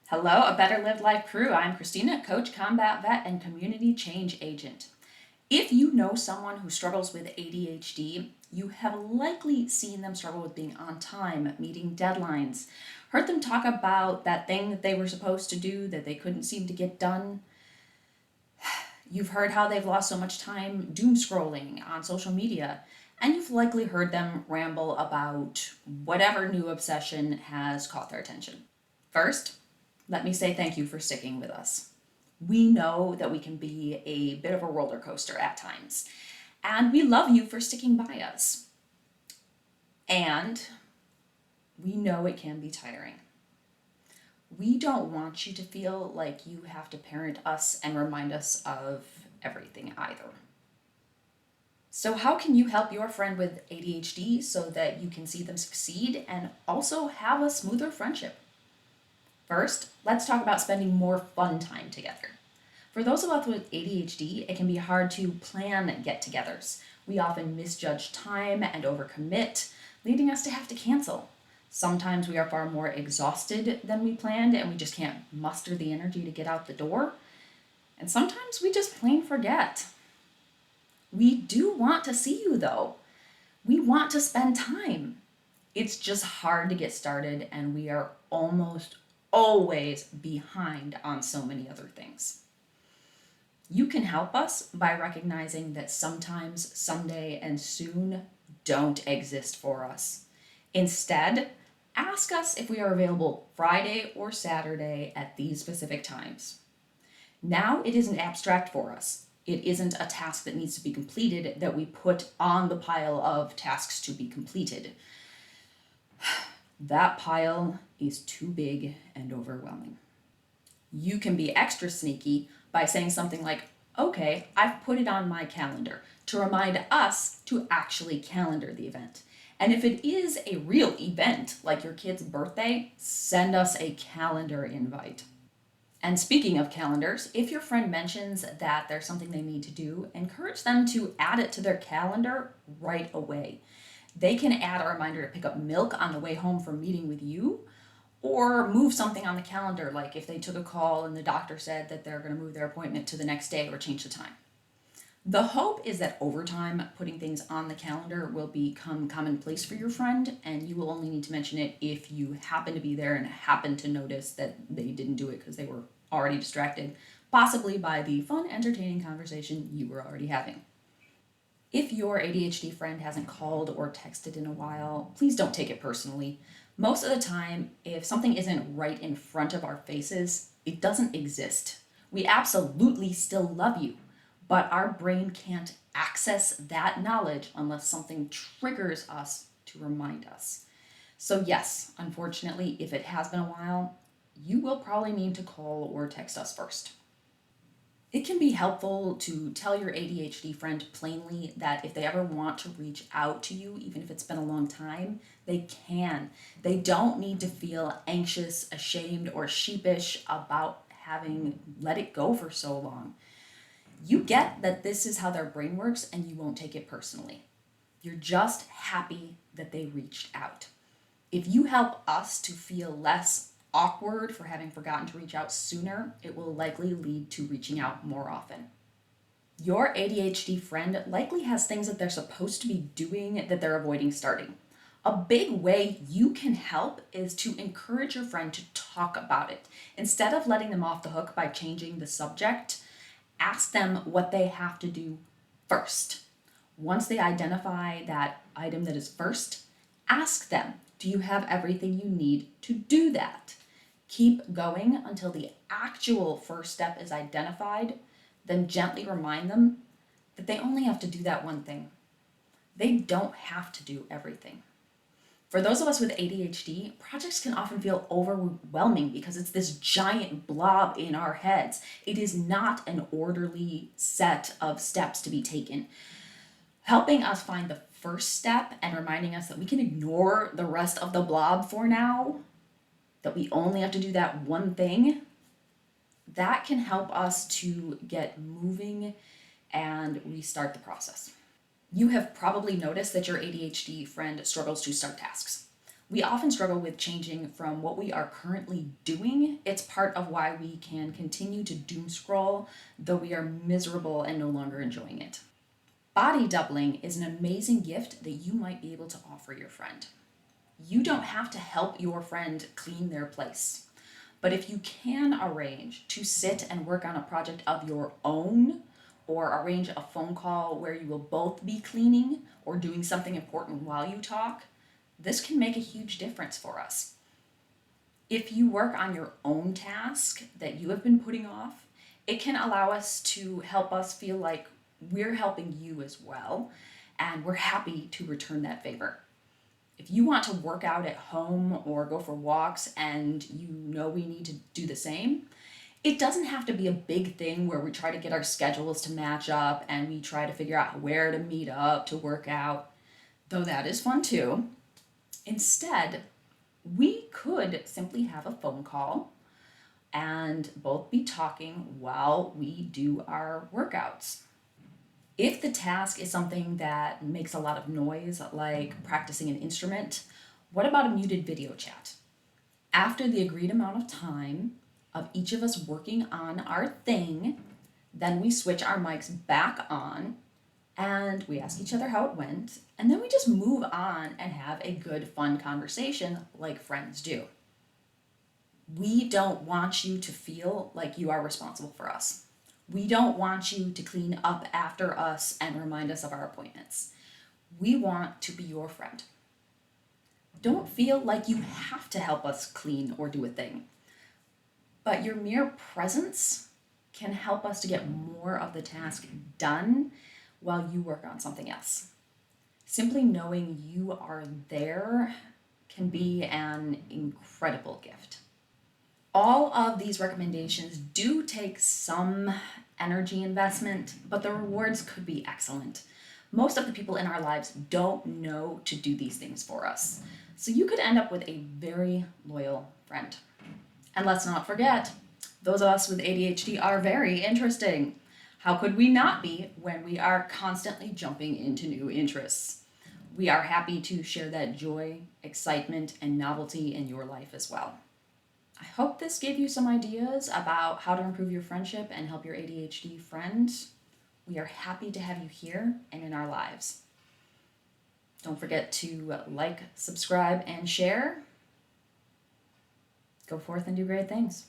Hello, A Better Lived Life crew. I'm Christina, coach, combat vet, and community change agent. If you know someone who struggles with ADHD, you have likely seen them struggle with being on time, meeting deadlines, heard them talk about that thing that they were supposed to do that they couldn't seem to get done. You've heard how they've lost so much time doom scrolling on social media, and you've likely heard them ramble about whatever new obsession has caught their attention. First, let me say thank you for sticking with us. We know that we can be a bit of a roller coaster at times, and we love you for sticking by us. And we know it can be tiring. We don't want you to feel like you have to parent us and remind us of everything either. So, how can you help your friend with ADHD so that you can see them succeed and also have a smoother friendship? First, let's talk about spending more fun time together. For those of us with ADHD, it can be hard to plan get togethers. We often misjudge time and overcommit, leading us to have to cancel. Sometimes we are far more exhausted than we planned and we just can't muster the energy to get out the door. And sometimes we just plain forget. We do want to see you though. We want to spend time. It's just hard to get started and we are almost always behind on so many other things. You can help us by recognizing that sometimes, someday, and soon don't exist for us. Instead, ask us if we are available Friday or Saturday at these specific times. Now it isn't abstract for us. It isn't a task that needs to be completed that we put on the pile of tasks to be completed. That pile is too big and overwhelming. You can be extra sneaky by saying something like, okay, I've put it on my calendar to remind us to actually calendar the event. And if it is a real event, like your kid's birthday, send us a calendar invite. And speaking of calendars, if your friend mentions that there's something they need to do, encourage them to add it to their calendar right away. They can add a reminder to pick up milk on the way home from meeting with you, or move something on the calendar, like if they took a call and the doctor said that they're going to move their appointment to the next day or change the time. The hope is that over time, putting things on the calendar will become commonplace for your friend, and you will only need to mention it if you happen to be there and happen to notice that they didn't do it because they were already distracted, possibly by the fun, entertaining conversation you were already having. If your ADHD friend hasn't called or texted in a while, please don't take it personally. Most of the time, if something isn't right in front of our faces, it doesn't exist. We absolutely still love you, but our brain can't access that knowledge unless something triggers us to remind us. So, yes, unfortunately, if it has been a while, you will probably need to call or text us first. It can be helpful to tell your ADHD friend plainly that if they ever want to reach out to you, even if it's been a long time, they can. They don't need to feel anxious, ashamed, or sheepish about having let it go for so long. You get that this is how their brain works and you won't take it personally. You're just happy that they reached out. If you help us to feel less awkward for having forgotten to reach out sooner, it will likely lead to reaching out more often. Your ADHD friend likely has things that they're supposed to be doing that they're avoiding starting. A big way you can help is to encourage your friend to talk about it. Instead of letting them off the hook by changing the subject, ask them what they have to do first. Once they identify that item that is first, ask them, do you have everything you need to do that? Keep going until the actual first step is identified, then gently remind them that they only have to do that one thing. They don't have to do everything. For those of us with ADHD, projects can often feel overwhelming because it's this giant blob in our heads. It is not an orderly set of steps to be taken. Helping us find the first step and reminding us that we can ignore the rest of the blob for now, that we only have to do that one thing, that can help us to get moving and restart the process. You have probably noticed that your ADHD friend struggles to start tasks. We often struggle with changing from what we are currently doing. It's part of why we can continue to doom scroll, though we are miserable and no longer enjoying it. Body doubling is an amazing gift that you might be able to offer your friend. You don't have to help your friend clean their place. But if you can arrange to sit and work on a project of your own, or arrange a phone call where you will both be cleaning or doing something important while you talk, this can make a huge difference for us. If you work on your own task that you have been putting off, it can allow us to help us feel like we're helping you as well, and we're happy to return that favor. If you want to work out at home or go for walks and you know we need to do the same, it doesn't have to be a big thing where we try to get our schedules to match up and we try to figure out where to meet up to work out, though that is fun too. Instead, we could simply have a phone call and both be talking while we do our workouts. If the task is something that makes a lot of noise, like practicing an instrument, what about a muted video chat? After the agreed amount of time of each of us working on our thing, then we switch our mics back on and we ask each other how it went, and then we just move on and have a good, fun conversation like friends do. We don't want you to feel like you are responsible for us. We don't want you to clean up after us and remind us of our appointments. We want to be your friend. Don't feel like you have to help us clean or do a thing, but your mere presence can help us to get more of the task done while you work on something else. Simply knowing you are there can be an incredible gift. All of these recommendations do take some energy investment, but the rewards could be excellent. Most of the people in our lives don't know to do these things for us, so you could end up with a very loyal friend. And let's not forget, those of us with ADHD are very interesting. How could we not be when we are constantly jumping into new interests? We are happy to share that joy, excitement, and novelty in your life as well. I hope this gave you some ideas about how to improve your friendship and help your ADHD friend. We are happy to have you here and in our lives. Don't forget to like, subscribe, and share. Go forth and do great things.